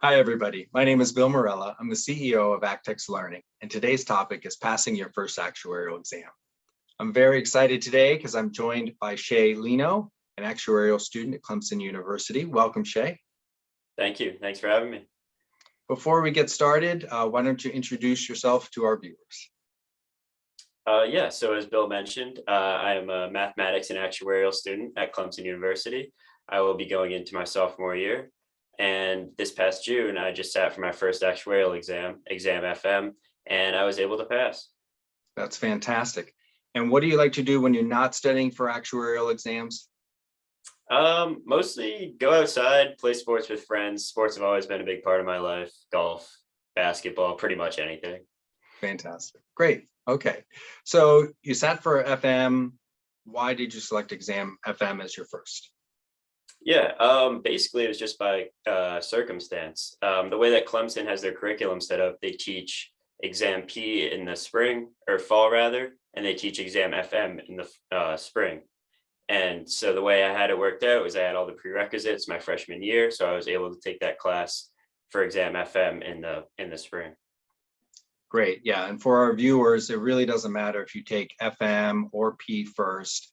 Hi, everybody. My name is Bill Morella. I'm the CEO of Actex Learning, and today's topic is passing your first actuarial exam. I'm very excited today because I'm joined by Shay Lino, an actuarial student at Clemson University. Welcome, Shay. Thank you. Thanks for having me. Before we get started, why don't you introduce yourself to our viewers? So as Bill mentioned, I am a mathematics and actuarial student at Clemson University. I will be going into my sophomore year. And this past June, I just sat for my first actuarial exam FM, and I was able to pass. That's fantastic. And what do you like to do when you're not studying for actuarial exams? Mostly go outside, play sports with friends. Sports have always been a big part of my life. Golf, basketball, pretty much anything. Fantastic. Great. Okay. So you sat for FM. Why did you select exam FM as your first? Basically it was just by circumstance. The way that Clemson has their curriculum set up, they teach exam P in the spring or fall rather, and they teach exam FM in the spring. And so the way I had it worked out was I had all the prerequisites my freshman year, so I was able to take that class for exam FM in the spring. Great. Yeah. And for our viewers, it really doesn't matter if you take FM or P first.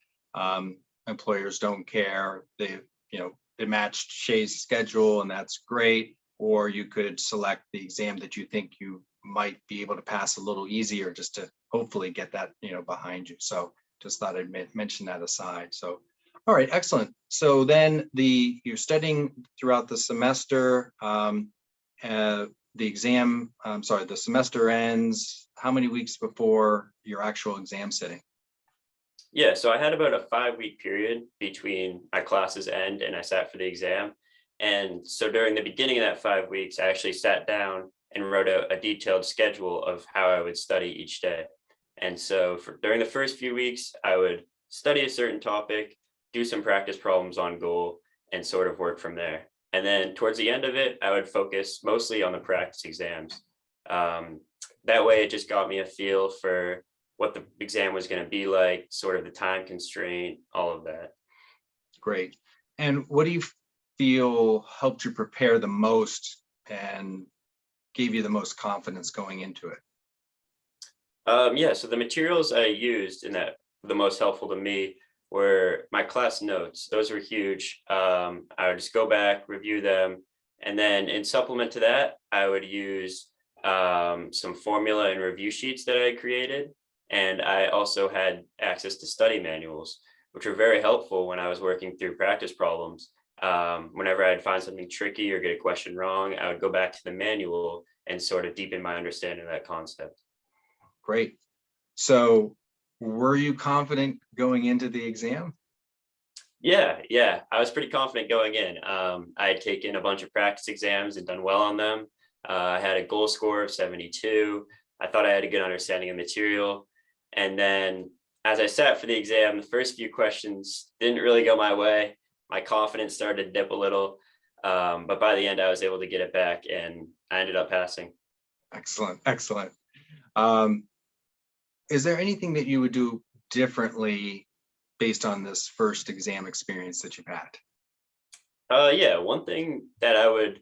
Employers don't care. It matched Shay's schedule, and that's great. Or you could select the exam that you think you might be able to pass a little easier, just to hopefully get that, behind you. So just thought I'd mention that aside. So, all right, excellent. So then you're studying throughout the semester. The semester ends how many weeks before your actual exam sitting? Yeah, so I had about a 5-week period between my classes end and I sat for the exam. And so during the beginning of that 5 weeks, I actually sat down and wrote out a detailed schedule of how I would study each day. And so during the first few weeks, I would study a certain topic, do some practice problems on goal, and sort of work from there. And then towards the end of it, I would focus mostly on the practice exams. That way, it just got me a feel for what the exam was going to be like, sort of the time constraint, all of that. Great. And what do you feel helped you prepare the most and gave you the most confidence going into it? So the materials I used in that the most helpful to me were my class notes. Those were huge. I would just go back, review them, and then in supplement to that, I would use some formula and review sheets that I created. And I also had access to study manuals, which were very helpful when I was working through practice problems. Whenever I'd find something tricky or get a question wrong, I would go back to the manual and sort of deepen my understanding of that concept. Great. So were you confident going into the exam? Yeah, I was pretty confident going in. I had taken a bunch of practice exams and done well on them. I had a goal score of 72. I thought I had a good understanding of material. And then as I sat for the exam, the first few questions didn't really go my way. My confidence started to dip a little. But by the end, I was able to get it back and I ended up passing. Excellent. Excellent. Is there anything that you would do differently based on this first exam experience that you've had? One thing that I would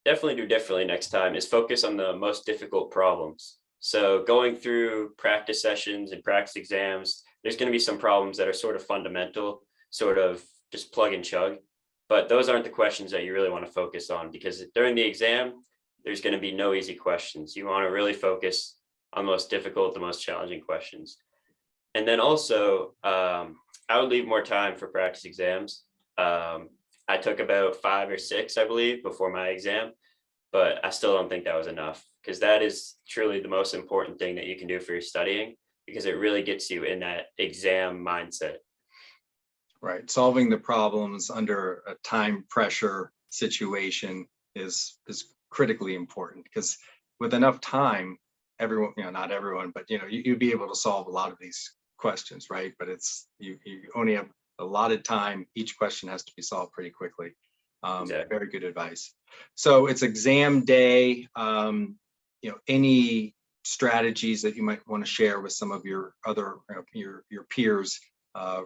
definitely do differently next time is focus on the most difficult problems. So going through practice sessions and practice exams, there's going to be some problems that are sort of fundamental, sort of just plug and chug. But those aren't the questions that you really want to focus on, because during the exam, there's going to be no easy questions. You want to really focus on the most difficult, the most challenging questions. And then also, I would leave more time for practice exams. I took about 5 or 6, I believe, before my exam, but I still don't think that was enough, because that is truly the most important thing that you can do for your studying, because it really gets you in that exam mindset. Right. Solving the problems under a time pressure situation is critically important, because with enough time, everyone, not everyone, but you'd be able to solve a lot of these questions, right? But you only have allotted time. Each question has to be solved pretty quickly. Exactly. Very good advice. So it's exam day. Any strategies that you might want to share with some of your other your peers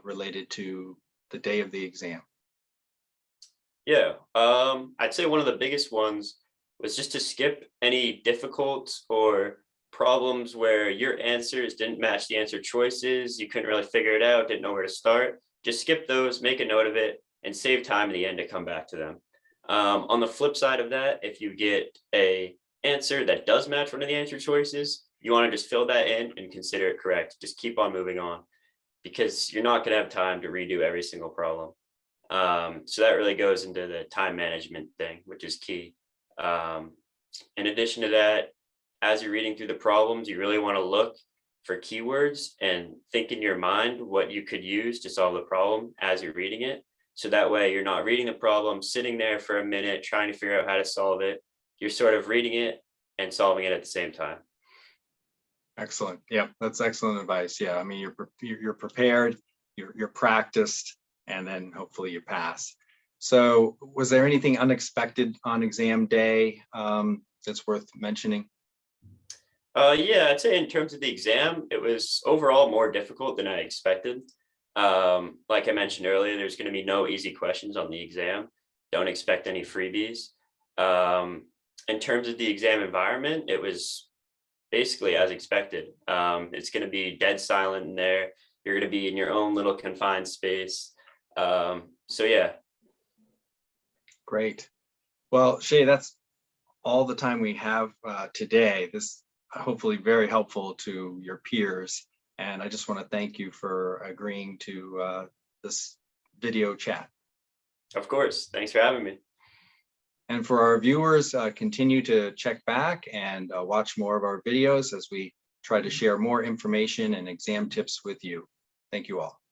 related to the day of the exam? I'd say one of the biggest ones was just to skip any difficult or problems where your answers didn't match the answer choices, you couldn't really figure it out, didn't know where to start. Just skip those, make a note of it, and save time in the end to come back to them. On the flip side of that, if you get a answer that does match one of the answer choices, you want to just fill that in and consider it correct. Just keep on moving on because you're not going to have time to redo every single problem. So that really goes into the time management thing, which is key. In addition to that, as you're reading through the problems, you really want to look for keywords and think in your mind what you could use to solve the problem as you're reading it. So that way you're not reading the problem, sitting there for a minute, trying to figure out how to solve it. You're sort of reading it and solving it at the same time. Excellent. Yeah, that's excellent advice. Yeah, I mean, you're prepared, you're practiced, and then hopefully you pass. So was there anything unexpected on exam day that's worth mentioning? Yeah, I'd say in terms of the exam, it was overall more difficult than I expected. Like I mentioned earlier, there's going to be no easy questions on the exam. Don't expect any freebies. In terms of the exam environment, it was basically as expected. It's going to be dead silent in there. You're going to be in your own little confined space. So yeah. Great. Well, Shay, that's all the time we have today. This hopefully very helpful to your peers. And I just want to thank you for agreeing to this video chat. Of course. Thanks for having me. And for our viewers, continue to check back and watch more of our videos as we try to share more information and exam tips with you. Thank you all.